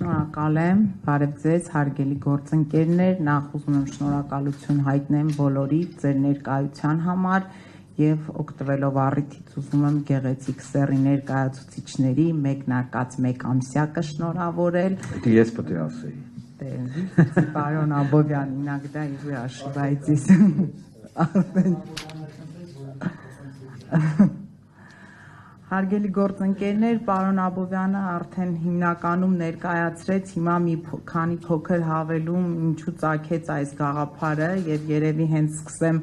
Շնորհակալ եմ, բարև ձեզ, հարգելի գործընկերներ, նախ ուզում եմ շնորհակալություն հայտնեմ բոլորիդ ձեր ներկայության համար եւ օգտվելով առիթից ուզում եմ գեղեցիկ սեռի ներկայացուցիչների մեկնարկած մեկ ամսյակը շնորհավորել։ Դա ես պետք է ասեի։ Պարոն Աբովյան, ինогда и вы ошибаетесь։ Հարգելի գործընկերներ, պարոն Աբովյանը արդեն հիմնականում ներկայացրեց, հիմա մի քանի փոքր հավելում ինչու ծագեց այս գաղափարը եւ երևի հենց սկսեմ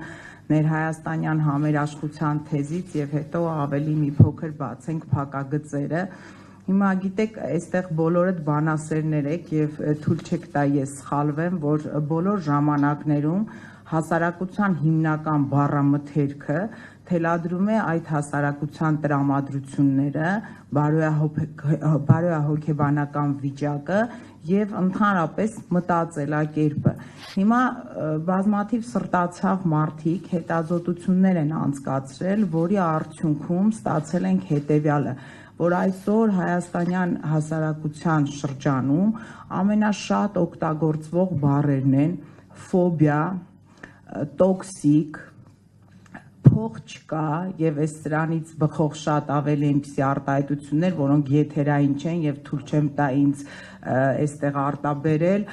ներհայաստանյան համերաշխության թեզից եւ հետո ավելի մի փոքր բացենք փակագծերը։ Հիմա գիտեք, այստեղ բոլորդ բանասերներ եք եւ թույլ չեք տա ես սխալվեմ, որ բոլոր ժամանակներում հասարակության հիմնական բառամթերքը թելադրում է այդ հասարակության տրամադրությունները, բարոյահոգեբանական վիճակը եւ ընդհանրապես մտածելակերպը։ Հիմա բազմաթիվ սրտացավ մարդիկ հետազոտություններ են անցկացրել, որի արդյունքում ստացել ենք հետեւյալը, որ այսօր հայաստանյան հասարակության շրջանում ամենաշատ օգտագործվող բառերն են ֆոբիա, տոքսիկ, փող չկա եւ այս սրանից բխող շատ ավելի այնպիսի արտահայտություններ, որոնք եթերային չեն եւ թույլ չեմ տա ինձ այստեղ արտաբերել,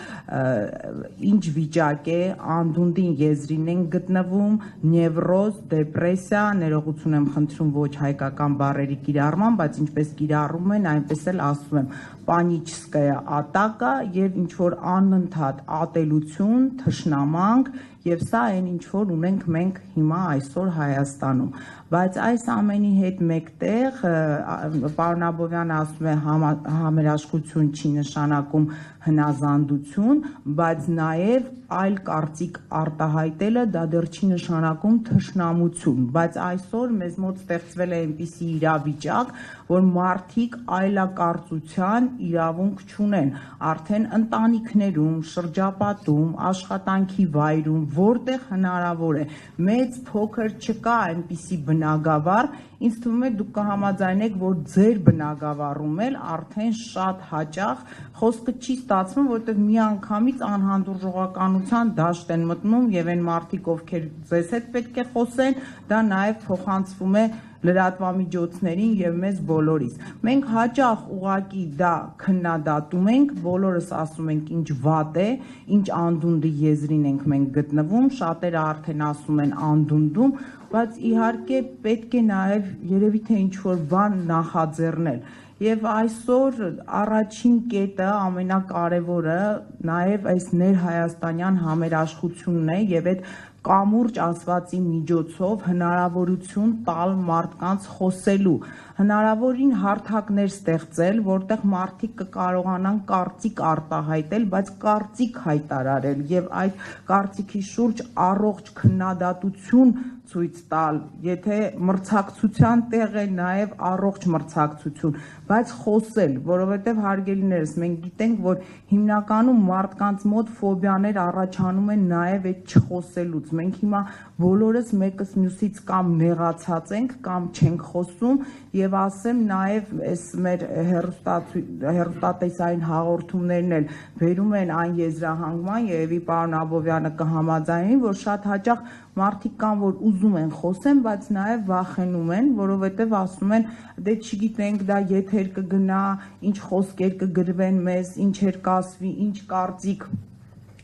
ինչ վիճակ է, անդունդին եզրին են գտնվում, նևրոզ, դեպրեսիա, ներողություն եմ խնդրում ոչ հայկական բառերի կիրառման, բայց ինչպես կիրառում են, այնպես էլ ասում եմ, պանիչսկայա ատակա եւ ինչ որ անընդհատ ատելություն, թշնամանք եւ սա այն ինչ որ ունենք մենք հիմա այսօր Հայաստանում, բայց այս ամենի հետ մեկտեղ պարոն Աբովյանը ասում է համերաշխություն չի նշանակում հնազանդություն, բայց նաեւ այլ կարծիք արտահայտելը դա դեռ չի նշանակում թշնամություն, բայց այսօր մեզ մոտ ստեղծվել է այնպիսի իրավիճակ, որ մարդիկ այլակարծության իրավունք չունեն, արդեն ընտանիքներում, շրջապատում, աշխատանքի վայրում, որտեղ հնարավոր է, մեծ փոքր չկա այնպիսի բնագավառ, ինձ թվում է դուք կհամաձայնեք, որ ձեր բնագավառում էլ արդեն շատ հաճախ խոսքը չի ստացվում, որովհետև միանգամից անհանդուրժողականության դաշտ են մտնում եւ այն մարդիկ, ովքեր ձեզ հետ պետք է խոսեն, դա նաեւ փոխանցվում է լրատվամիջոցներին եւ մեզ բոլորիս։ Մենք հաճախ ուղակի դա քննադատում ենք, բոլորս ասում ենք ինչ վատ է, ինչ անդունդի եզրին ենք մենք գտնվում, շատերը արդեն ասում են անդունդում, բայց իհարկե պետք է նաեւ երևի թե ինչ որ բան նախաձեռնել։ Եվ այսօր առաջին կետը ամենակարևորը նաեւ այս ներհայաստանյան համերաշխությունն է եւ այդ կամուրջ ասվածի միջոցով հնարավորություն տալ մարդկանց խոսելու, հնարավորին հարթակներ ստեղծել, որտեղ մարդիկ կկարողանան կարծիք արտահայտել, բայց կարծիք հայտարարել եւ այդ կարծիքի շուրջ առողջ քննադատություն ցույց տալ, եթե մրցակցության տեղ է նաեւ առողջ մրցակցություն, բայց խոսել, որովհետեւ հարգելիներս մենք գիտենք, որ հիմնականում մարդկանց մոտ ֆոբիաներ առաջանում են նաեւ այդ չխոսելուց։ Մենք հիմա բոլորս մեկս մյուսից կամ նեղացած ենք, կամ չենք խոսում եւ ասեմ նաեւ այս մեր հեռուստատեսային հաղորդումներն էլ վերում են այն եզրահանգման, երևի պարոն Աբովյանը կհամաձայնի, որ շատ հաճախ մարդիկ կան, որ ուզում են խոսեն, բայց նաեւ վախենում են, որովհետեւ ասում են, դե չգիտենք, դա եթեր կգնա, ինչ խոսքեր կգրվեն մեզ, ինչեր կասվի, ինչ կարծիք։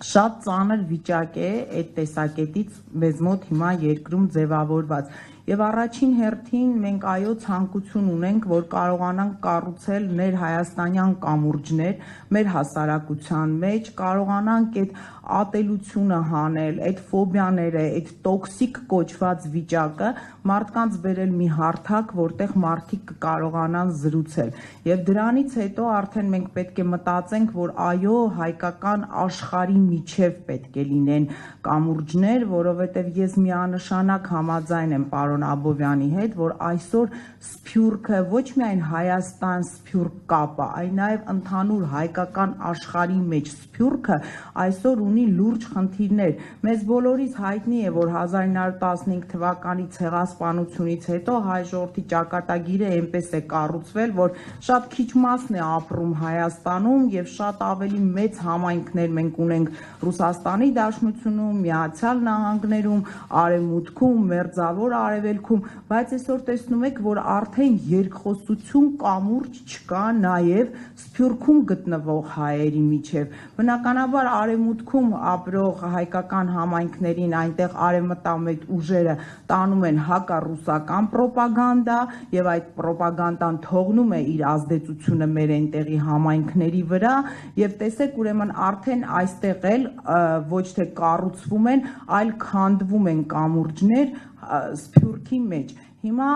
Շատ ծանր վիճակ է այդ տեսակետից մեզ մոտ հիմա երկրում ձևավորված։ Եվ առաջին հերթին մենք այո ցանկություն ունենք, որ կարողանանք կառուցել ներհայաստանյան կամուրջներ մեր հասարակության մեջ, կարողանանք այդ ատելությունը հանել, այդ ֆոբիաները, այդ տոքսիկ կոչված վիճակը մարդկանց բերել մի հարթակ, որտեղ մարդիկ կկարողանան զրուցել։ Եվ դրանից հետո արդեն մենք պետք է մտածենք, որ այո, հայկական աշխարհի միջև պետք է լինեն կամուրջներ, որովհետև ես միանշանակ համաձայն եմ պարոն Աբովյանի հետ, որ այսօր Սփյուռքը ոչ միայն Հայաստան-Սփյուռք կապը, այլ նաև ընդհանուր հայկական աշխարհի մեջ Սփյուռքը այսօր ունի ունի լուրջ խնդիրներ։ Մեզ բոլորիս հայտնի է, որ 1915 թվականի ցեղասպանությունից հետո հայ ժողովրդի ճակատագիրը այնպես է կառուցվել, որ շատ քիչ մասն է ապրում Հայաստանում եւ շատ ավելի մեծ համայնքներ մենք ունենք Ռուսաստանի Դաշնությունում, Միացյալ Նահանգներում, Արևմուտքում, Մերձավոր Արևելքում, բայց այսօր տեսնում եք, որ արդեն երկխոսություն կամուրջ չկա նաեւ Սփյուռքում գտնվող հայերի միջև։ Բնականաբար Արևմուտքում ապրող հայկական համայնքներին այնտեղ արևմտամետ ուժերը տանում են հակառուսական պրոպագանդա եւ այդ պրոպագանդան թողնում է իր ազդեցությունը մեր այնտեղի համայնքների վրա եւ տեսեք ուրեմն արդեն այստեղ էլ ոչ թե կառուցվում են, այլ քանդվում են կամուրջներ Սփյուռքի մեջ։ Հիմա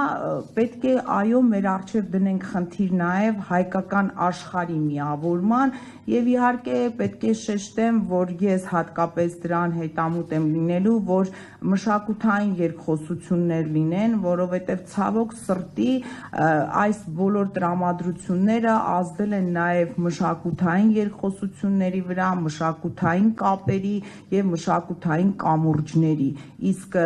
պետք է այո մեր առջև դնենք խնդիր նաև հայկական աշխարհի միավորման եւ իհարկե պետք է շեշտեմ, որ ես հատկապես դրան հետամուտ եմ լինելու, որ մշակութային երկխոսություններ լինեն, որովհետեւ ցավոք սրտի այս բոլոր տրամադրությունները ազդել են նաև մշակութային երկխոսությունների վրա, մշակութային կապերի եւ մշակութային կամուրջների։ Իսկ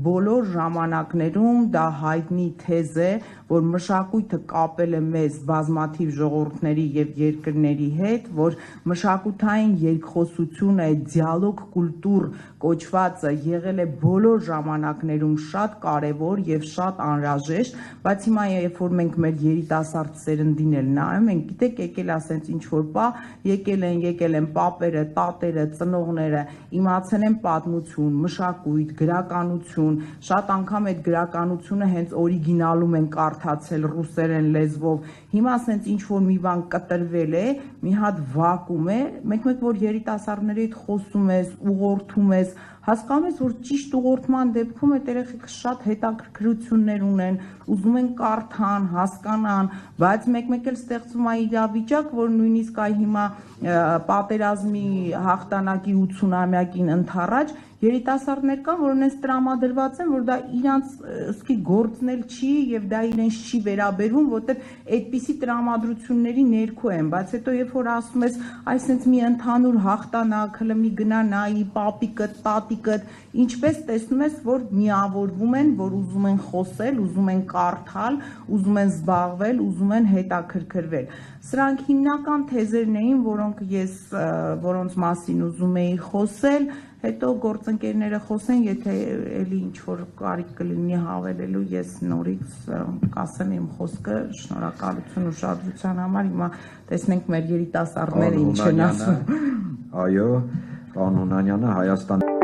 բոլոր ժամանակներում դա հայտնի թեզ է, որ մշակույթը կապել է մեզ բազմաթիվ ժողովուրդների եւ երկրների հետ, որ մշակութային երկխոսությունը, դիալոգ կուլտուր կոչվածը եղել է բոլոր ժամանակներում շատ կարեւոր եւ շատ անհրաժեշտ, բայց հիմա երբ որ մենք մեր երիտասարդ սերնդին էլ նայում ենք, գիտեք, եկել ասենց ինչ որ բա, եկել են պապերը, տատերը, ծնողները, իմացել են պատմություն, մշակույթ, գրականություն, շատ անգամ այդ գրականությունը հենց օրիգինալում են կարդացել ռուսերեն լեզվով, հիմա ասենց ինչ որ մի բան կտրվել է, մի հատ վակուում է, մեկ որ երիտասարդների հետ խոսում ես, ուղղորդում ես, հասկանում ես, որ ճիշտ ուղղորդման դեպքում այդ երեխեքը շատ հետաքրքրություններ ունեն, ուզում են կարդան, հասկանան, բայց մեկ էլ ստեղծվում է իրավիճակ, որ նույնիսկ այ հիմա պատերազմի հաղթանակի 80-ամյակին ընդառաջ երիտասարդներ կան, որ ունես տրամադրված են, որ դա իրանց սկի գործնել չի եւ դա իրենց չի վերաբերվում, որտեղ այդպիսի տրամադրությունների ներքո են, բայց հետո երբ որ ասում ես, այսինքն մի ընդհանուր հաղթանակ, հələ մի գնա նայի պապիկը, տատիկը, ինչպես տեսնում ես, որ միավորվում են, որ ուզում են խոսել, ուզում են կարդալ, ուզում են զբաղվել, ուզում են հետաքրքրվել։ Սրանք հիմնական թեզերն էին, որոնց մասին ուզում էի խոսել, հետո գործընկերները խոսեն, եթե էլի ինչ որ կարիք կլինի հավելելու, ես նորից կասեմ իմ խոսքը, շնորհակալություն ուշադրության համար, հիմա տեսնենք մեր երիտասարդները ինչ են ասում։ Այո, պարոն Հունանյանը, Հայաստան